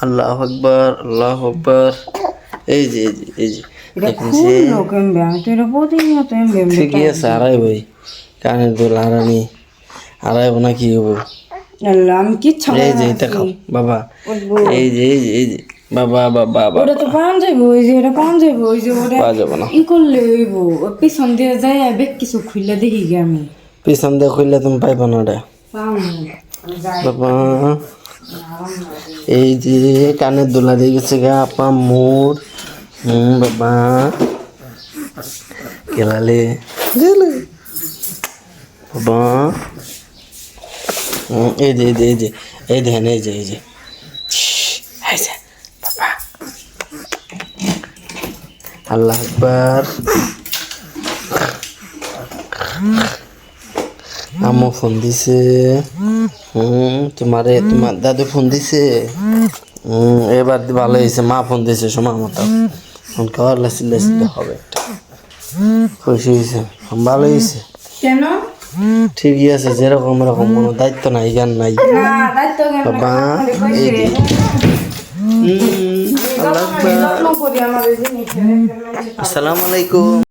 আল্লাহ আকবার, আল্লাহ আকবার। এই যে এই যে এই যে দেখুন সে ঠিকই আছে। আড়াই ভাই কানের দোল হারানি আড়াইব না কি হবো? আমি কিচ্ছু এই যে এটা খাও বাবা, এই যে এই যে এই যে বাবা বাবা বাবা ওটা তো পাওয়া যাইব, ওই যে ওটা পাওয়া যাইব, ওই যে ওটা পাওয়া যাবে না। ই করলে হইব, পিছন দিয়ে যাই বেগ কিছু খুললে দেখি গে আমি পিছন দিয়ে খুললে তুমি পাইবা না ওটা বাবা। এই যে কানের দোলা দিয়ে গেছে গা আপা মোর। বাবা গেলালে গেলে বাবা। এই যে এই যে এই যে এই দেখেন এই যে এই যে এই যে বাবা। আল্লাহ আকবার। আম্মু ফোন দিছে। তোমার দাদু ফোন দিছে। এবার ভালো হয়েছে, মা ফোন দিছে সময় মতো। ফোন খাওয়ার লাসিলে হবে একটা খুশি হয়েছে, ভালো হয়েছে। কেন ঠিকই আছে, যেরকম এরকম কোনো দায়িত্ব নাই, জ্ঞান নাই বাবা। এই যে আল্লাহ আকবার। আসসালামু আলাইকুম।